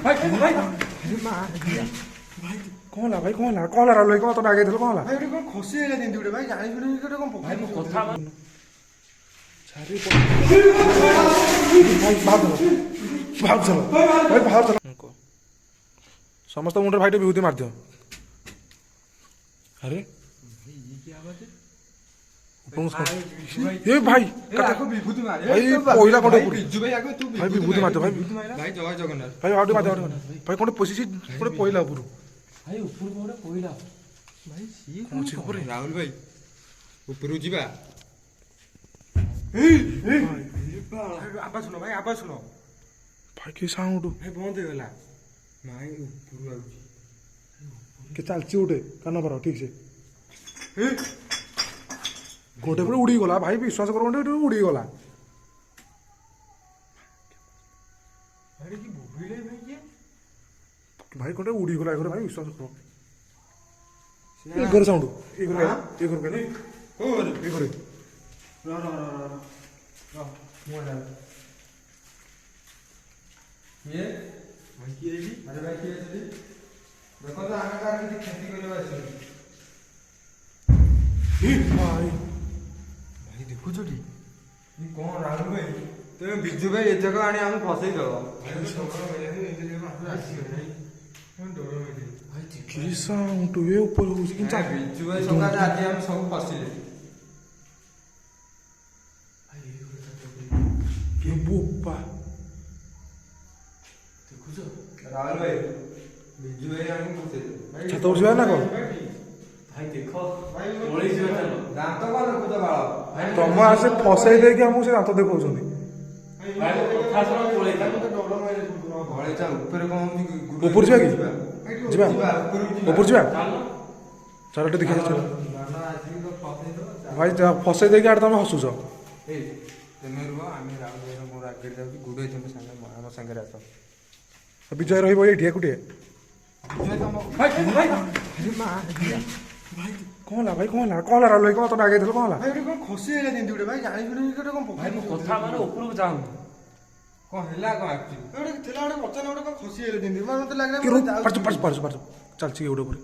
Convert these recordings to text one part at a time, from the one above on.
भाई भाई कौन ला भाई कौन ला राहुल भाई कौन तो आगे कौन ला भाई गोटे कौन खसी गला जेमती गोटे भाई जानी पड़े गोटे कौन भाई मो कथा भाई बाहर चलो भाई बाहर चलो समस्त मुंडे भाई विभूति मार दियो अरे ये भाई आको विभूति मारे भाई कोइला कोटे बिजू भाई आको तू भाई विभूति मार दो भाई भाई जय जगन्नाथ भाई आउट मार दो भाई कोटे पसिसी कोटे कोइला ऊपर भाई ऊपर कोटे कोइला भाई सी कौन छी ऊपर राहुल भाई ऊपर जीवा आवाज सुनो भाई आवाज सुनो भाई के साउंड भाई बंद हो गला भाई ऊपर आउची के चलची उठे कान पर ठीक से गोटे पर उड़ी गला भाई विश्वास करो गोटे उड़ी गला अरे की बोबिले भाई ये भाई गोटे उड़ी गला घर भाई विश्वास करो ये घर साउंड ये घर ये घर के ओ ये घर रा मोला ये भाई की आईडी अरे भाई की आईडी देखो तो आगे का की खेती करबा छै भाई भाई देखो छोटी ये कौन राहुल भाई तुम बिजू भाई ये जगह आने हम फसई दो भाई सब मेरे ए जगह आप आसी भाई हम डरो मेरे भाई के साउंड ये ऊपर हो कि क्या बिजू भाई सका आज हम सब फसिले ये बुप्पा देखो जो राहुल भाई बिजू भाई हम फसिले भाई छाता उठिबा ना कौन भाई देखो भाई ओळी जीवा चलो दांत कौन रखु तो बाळ भाई तुम आसे फसई दे कि हमको से दांत देखौछनी भाई कथा सुनो ओळी था तो डरो मेरे घरे चा ऊपर कौन ऊपर जीवा कि जीवा ऊपर जीवा चलो चलो टे देखि चलो नाना आज तो फसई दो भाई फसई दे कि आड़ तुम हसुछ ए तमे रुवा आमी राहुल भाई मोर आगे जाऊ गुडे तमे संग हम संग रहतो विजय रहिबो एठी एकुटे भाई भाई कौन ला राहुल भाई कौन तो आगे कौन ला भाई कौन खसी गला जेमती गोटे भाई जानी पड़े गोटे कौन भाई मो कथा माने ऊपर को जाऊ कौन हला कौन एक्चुअली गोटे थिला गोटे बच्चा गोटे कौन खसी गला जेमती मते लागला कि रुक परच चल छी उड़े ऊपर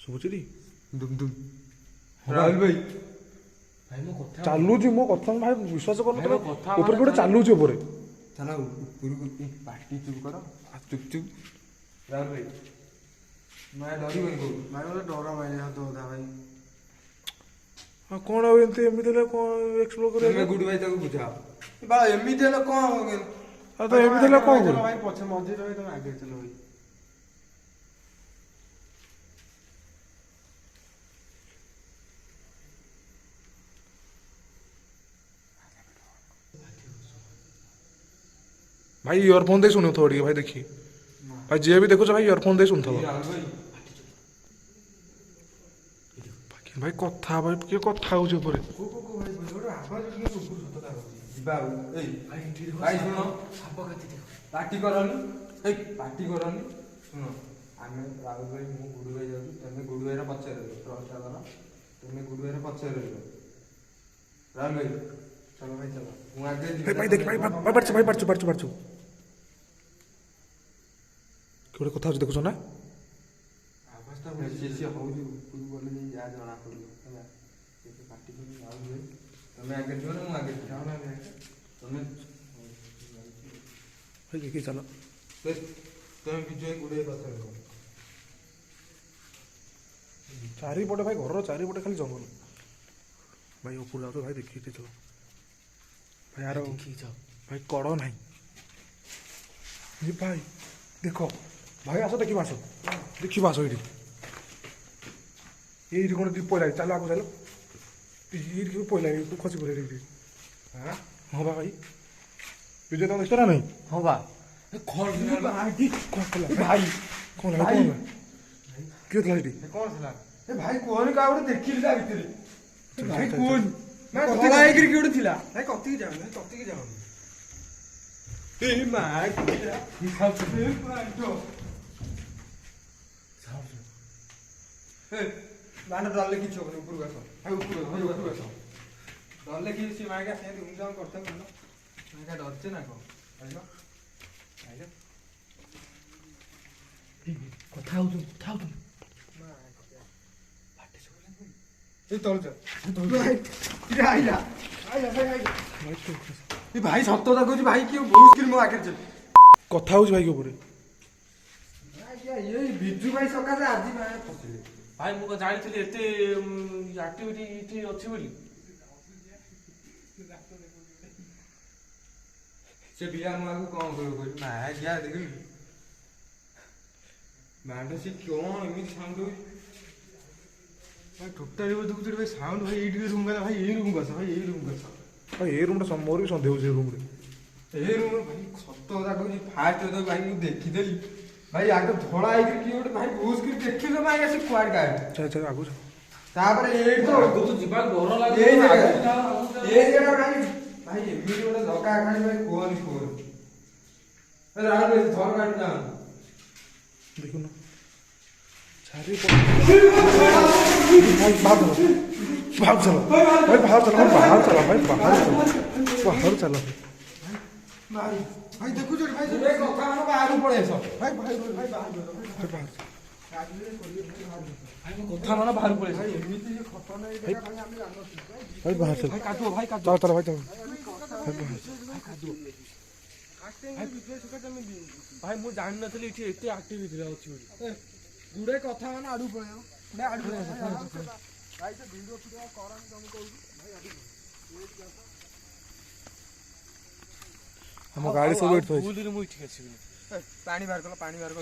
सुबुचरी दुम दुम राहुल भाई भाई मो कथा चालू जी मो कथा भाई विश्वास कर भाई, तमे कथा ऊपर माने गोटे चालू जी ऊपर चला ऊपर को पार्टी चुप करो चुप चुप राहुल भाई मैं डरी बन को भाई बोले डरा मैं हाथ होता भाई हां कोन एमते एमिते ले कोन एक्सप्लोर करे तमे गुड भाई ताको बुझा बा एमिते ले कोन हो गेल अरे तो एमिते ले कोन करे भाई पछे मजे रहे तुम आगे चलो भाई भाई इयरफोन दे सुनो थोड़ी भाई देखी भाई जे भी देखो भाई इयरफोन दे सुनथबो राहुल भाई भाई कथा भाई के कथा हो जे ऊपर को भाई गोटे आवाज के ऊपर सतता होची जिबा ए भाई सुनो साप गति देखो पार्टी करनी ए पार्टी करनी सुनो आमे राहुल भाई मु गुडू भाई जाऊ तमे गुडू भाई रा पछे रहलो ट्रस्ट करो तमे गुडू भाई रा पछे रहलो राहुल भाई चलो भाई चलो मु आगे भाई देख भाई परचो केवड़े कथा हो देखो ना आवाज तो मेसी हो जो पूरी बोले जे जा जणा पड़लो हला से पार्टी करनी राहुल भाई तमे आगे जो ना मु आगे जाओ ना तमे भाई देखी चलो तमे विजय गुडे पछे रहो चारिपटे भाई घर चारिपटे खाली जंगल भाई ऊपर जाओ भाई देखी चलो भाई यार देखी जाओ भाई कड़ नहीं भाई देखो भाई आस देखी आस देखी आस ये कौन पहला चलो आगे चलो ये पहला खसी पड़े हाँ भाई विजय तुम देखो ना नहीं हां बा भाई कौन है क्यों था ये कौन थला ए भाई कोन का गोटे देखिली ता भितरे भाई चल, कोन चल। ना धला आइकरी किउडे थिला भाई कति जाऊ ए माय ही खाउ ए पांटो ए ବାହାରେ ଡରିଲେ କିଛି ହବନି ଉପରକୁ ଆସ ଭାଇ ଉପରକୁ ଆସ ଡରିଲେ କିଛି ସେ ମାଇକା ସେମିତି ଉଁଜାମ କରିତେ ଭଲ ମାଇକା ଡରছে ନା କଣ ଆଇଲ ଆଇଲ କଥା ହଉଛୁ এই তল যা আইলা এই ভাই সত্য কথা কହୁଛି ভাই কি ବହୁତ ସ୍କିଲ୍ ମୋ ଆଗରେ ଚାଲି କଥା ହଉଛି ଭାଇଙ୍କ ଉପରେ ଏଇ ବିଜୁ ଭାଇ ସକାଶେ ଆଜି ଭାଇ ଫସିଲେ ଭାଇ ମୁଁ କଣ ଜାଣିଥିଲି ଏତେ ଆକ୍ଟିଭିଟି ଏଠି ଅଛି ବୋଲି ସେ ପିଲା ମୁଁ ଆକୁ କଣ କରିବ କହିଲି ନା ଆଜ୍ଞା ଦେଖିଲି ବ୍ୟାଣ୍ଡ ସେ କଣ ଏମିତି ସାଉଣ୍ଡ ହଉଛି ଭାଇ ଟୋଟାଲି ଦେଖୁଛୁ ଭାଇ ସାଉଣ୍ଡ ଭାଇ ଏଇଠି ରୁମ୍ ଗଲା ଭାଇ ଏଇ ରୁମ୍କୁ ଆସ ଭାଇ ଏଇ ରୁମ୍କୁ ଆସ ଭାଇ ଏ ରୁମ୍ଟା ମୋର ବି ସନ୍ଦେହ ହଉଛି ଏ ରୁମ୍ରେ ଏ ରୁମ୍ ଭାଇ ସତ କଥା କହୁଛି ଫାଷ୍ଟ ତ ଭାଇ ମୁଁ ଦେଖିଦେଲି ଭାଇ ଆଗ ଧଳା ହେଇକି କିଏ ଗୋଟେ ଭାଇ ବହୁତ ସ୍କିଲ୍ ଦେଖିଲ ଭାଇ ଆସି କୁଆଡେ ଗାଏ ଚାଲ ଆଗକୁ ତାପରେ ଏଇଠି ତ ଆଗକୁ ଯିବାକୁ ଡର ଲାଗୁଛି ଏଇ ଜାଗା ଭାଇ ଭାଇ ଏମିତି ଗୋଟେ ଧକ୍କା ଖାଇ ଭାଇ କୁହନି ରାହୁଲ ଭାଇ ଧର କାଟି ନା ଦେଖୁନ ଚାରି ଭାଇ ବାହାର ଚାଲ ଭାଇ ବାହାର ଚାଲ ଭାଇ ଦେଖୁଛୁ ଭାଇ କଥା ମାନେ ବାହାରକୁ ପଳେଇ ଆସ ଭାଇ ଭାଇ ଭାଇ ବାହାରକୁ ଭାଇ ମୋ କଥା ମାନେ ବାହାରକୁ ପଳେଇ ଭାଇ ଏମିତି ଯେ ଖତରନାକ ଏଇ ଜାଗା ଭାଇ ଆମେ ଜାଣିନଥିଲୁ ଭାଇ ବାହାର ଚାଲ ଭାଇ କାଦୁଅ ଭାଇ ଚାଲ ଚାଲ ଭାଇ ଚାଲ ଭାଇ ମୁଁ ଜାଣିନଥିଲି ଏଠି ଏତେ ଆକ୍ଟିଭିଟି ଅଛି ବୋଲି ଗୁଡେ କଥା ମାନେ ଆଡୁ ପଳେଇବ ଗୁଡେ ଆଡୁ ଭାଇ ସେ ଭିଡିଓ ଫିଡିଓ କରନି ତମକୁ କହୁଛି ଭାଇ ଆଡୁ ଆମ ଗାଡ଼ି ସବୁ ଏଠି ଥୁଆ ହେଇଛି ଭୁଲରେ ମୁଁ ଏଠିକି ଆସିବିନି ପାଣି ବାହାର କର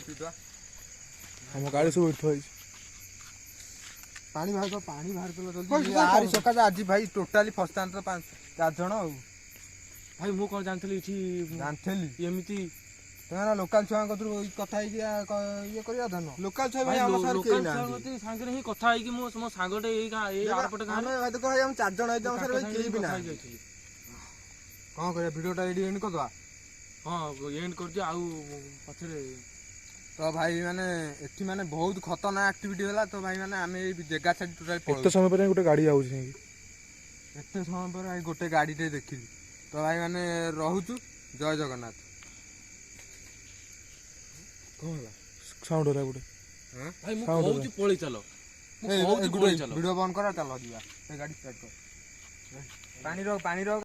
ପିଇଦବା ଆମ ଗାଡ଼ି ସବୁ ଏଠି ଥୁଆ ହେଇଛି ପାଣି ବାହାର କର ଜଲ୍ଦି ଆରି ସକାଶେ ଆଜି ଭାଇ ଟୋଟାଲି ଫସିଥାନ୍ତେ 4 ଜଣ ଆଉ ଭାଇ ମୁଁ କଣ ଜାଣିଥିଲି ଏଠି ଜାଣିଥିଲି ଏମିତି ତମେ ଲୋକାଲ ଛୁଆଙ୍କ କତରୁ କଥା ହେଇକି ଇଏ କରିବା ଧନ ଲୋକାଲ ଛୁଆ ଭାଇ ଆମ ସାର୍ କେହି ନାହାନ୍ତି ସାଙ୍ଗରେ ହିଁ କଥା ହେଇକି ମୋ ସାଙ୍ଗଟେ ଏଇ ଆରପଟେ ଗାଁରେ ଆମେ ଭାଇ ଦେଖ ଭାଇ ଆମେ 4 ଜଣ ହେଇଛୁ ଆମ ସାର୍ ଭାଇ କେହି ବି ନାହାନ୍ତି କଣ କରିବା ଭିଡିଓଟା ଏଇଠି ଏଣ୍ଡ କରିଦବା ହଁ ଏଣ୍ଡ କରିଦିଅ ଆଉ ପଛରେ ତ ଭାଇ ମାନେ ଏଠି ମାନେ ବହୁତ ଖତରନାକ ଆକ୍ଟିଭିଟି ହେଲା ତ ଭାଇ ମାନେ ଆମେ ଏଇ ଜାଗା ଛାଡି ଟୋଟାଲି ଏତେ ସମୟ ପରେ ଗୋଟେ ଗାଡ଼ି ଆଉଛି ଏତେ ସମୟ ପରେ ଭାଇ ଗୋଟେ ଗାଡ଼ିଟେ ଦେଖିଲି ତ ଭାଇ ମାନେ ରହୁଛୁ ଜୟ ଜଗନ୍ନାଥ କଣ ହେଲା ସାଉଣ୍ଡ ହେଲା ଗୋଟେ ଭାଇ ମୁଁ କହୁଛି ପଳେଇ ଚାଲ ଭିଡିଓ ବନ୍ଦ କର ଚାଲ ଯିବା ଗାଡ଼ି ଷ୍ଟାର୍ଟ କର ପାଣିର